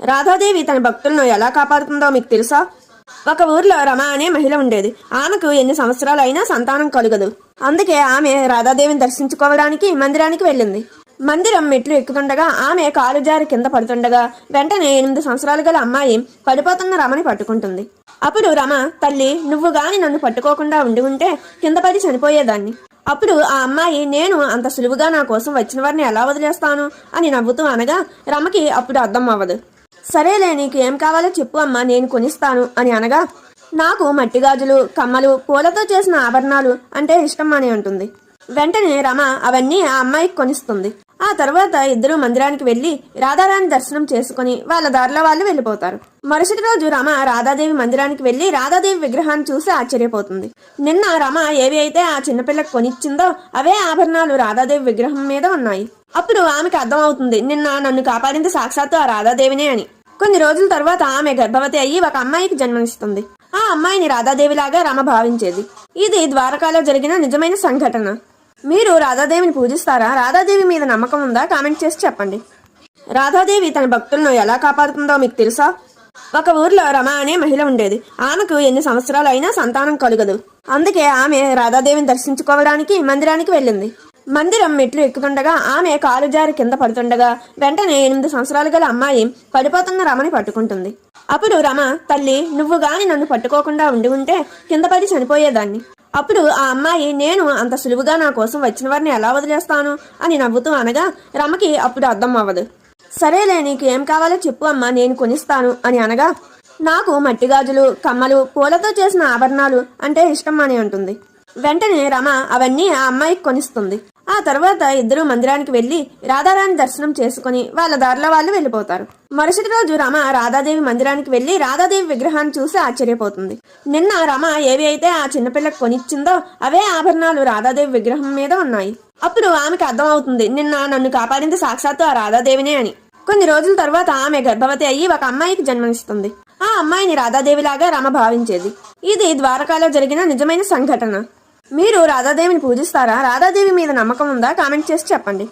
రాధాదేవి తన భక్తులను ఎలా కాపాడుతుందో మీకు తెలుసా? ఒక ఊర్లో రమ అనే మహిళ ఉండేది. ఆమెకు ఎన్ని సంవత్సరాలైనా సంతానం కలుగదు. అందుకే ఆమె రాధాదేవిని దర్శించుకోవడానికి మందిరానికి వెళ్ళింది. మందిరం మెట్లు ఎక్కుతుండగా ఆమె కాలు జారి కింద పడుతుండగా వెంటనే 8 సంవత్సరాలు గల అమ్మాయి పడిపోతున్న రమని పట్టుకుంటుంది. అప్పుడు రమ, తల్లి, నువ్వు గాని నన్ను పట్టుకోకుండా ఉండి ఉంటే కింద పడి చనిపోయేదాన్ని. అప్పుడు ఆ అమ్మాయి, నేను అంత సులువుగా నా కోసం వచ్చిన వారిని ఎలా వదిలేస్తాను అని నవ్వుతూ అనగా రమకి అప్పుడు అర్థం అవ్వదు. సరేలే, నీకు ఏం కావాలో చెప్పు అమ్మా, నేను కొనిస్తాను అని అనగా, నాకు మట్టి గాజులు, కమ్మలు, పూలతో చేసిన ఆభరణాలు అంటే ఇష్టం అని అంటుంది. వెంటనే రమ అవన్నీ ఆ అమ్మాయికి కొనిస్తుంది. ఆ తర్వాత ఇద్దరు మందిరానికి వెళ్లి రాధారాణి దర్శనం చేసుకుని వాళ్ళ దారిలో వాళ్ళు వెళ్ళిపోతారు. మరుసటి రోజు రమ రాధాదేవి మందిరానికి వెళ్లి రాధాదేవి విగ్రహాన్ని చూసి ఆశ్చర్యపోతుంది. నిన్న రమ ఏవి అయితే ఆ చిన్నపిల్లకి కొనిచ్చిందో అవే ఆభరణాలు రాధాదేవి విగ్రహం మీద ఉన్నాయి. అప్పుడు ఆమెకు అర్థం అవుతుంది, నిన్న నన్ను కాపాడింది సాక్షాత్తు ఆ రాధాదేవినే అని. కొన్ని రోజుల తర్వాత ఆమె గర్భవతి అయ్యి ఒక అమ్మాయికి జన్మనిస్తుంది. ఆ అమ్మాయిని రాధాదేవిలాగా రమ భావించేది. ఇది ద్వారకాలో జరిగిన నిజమైన సంఘటన. మీరు రాధాదేవిని పూజిస్తారా? రాధాదేవి మీద నమ్మకం ఉందా? కామెంట్ చేసి చెప్పండి. రాధాదేవి తన భక్తులను ఎలా కాపాడుతుందో మీకు తెలుసా? ఒక ఊర్లో రమ అనే మహిళ ఉండేది. ఆమెకు ఎన్ని సంవత్సరాలైనా సంతానం కలుగదు. అందుకే ఆమె రాధాదేవిని దర్శించుకోవడానికి మందిరానికి వెళ్ళింది. మందిరం మెట్లు ఎక్కుతుండగా ఆమె కాలు జారి కింద పడుతుండగా వెంటనే 8 సంవత్సరాలు గల అమ్మాయి పడిపోతున్న రమని పట్టుకుంటుంది. అప్పుడు రమ, తల్లి, నువ్వు గాని నన్ను పట్టుకోకుండా ఉండి ఉంటే కింద పడి చనిపోయేదాన్ని. అప్పుడు ఆ అమ్మాయి, నేను అంత సులువుగా నా కోసం వచ్చిన వారిని ఎలా వదిలేస్తాను అని నవ్వుతూ అనగా రమకి అప్పుడు అర్థం అవ్వదు. సరేలే, నీకు ఏం కావాలో చెప్పు అమ్మా, నేను కొనిస్తాను అని అనగా, నాకు మట్టి గాజులు, కమ్మలు, పూలతో చేసిన ఆభరణాలు అంటే ఇష్టం అని అంటుంది. వెంటనే రమ అవన్నీ ఆ అమ్మాయికి కొనిస్తుంది. ఆ తర్వాత ఇద్దరు మందిరానికి వెళ్లి రాధారాణి దర్శనం చేసుకుని వాళ్ళ దారిలో వాళ్ళు వెళ్ళిపోతారు. మరుసటి రోజు రమ రాధాదేవి మందిరానికి వెళ్లి రాధాదేవి విగ్రహాన్ని చూసి ఆశ్చర్యపోతుంది. నిన్న రమ ఏవి అయితే ఆ చిన్నపిల్లకి కొనిచ్చిందో అవే ఆభరణాలు రాధాదేవి విగ్రహం మీద ఉన్నాయి. అప్పుడు ఆమెకు అర్థం అవుతుంది, నిన్న నన్ను కాపాడింది సాక్షాత్తు ఆ రాధాదేవినే అని. కొన్ని రోజుల తర్వాత ఆమె గర్భవతి అయ్యి ఒక అమ్మాయికి జన్మనిస్తుంది. ఆ అమ్మాయిని రాధాదేవిలాగా రమ భావించేది. ఇది ద్వారకాలో జరిగిన నిజమైన సంఘటన. మీరు రాధాదేవిని పూజిస్తారా? రాధాదేవి మీద నమ్మకం ఉందా? కామెంట్ చేసి చెప్పండి.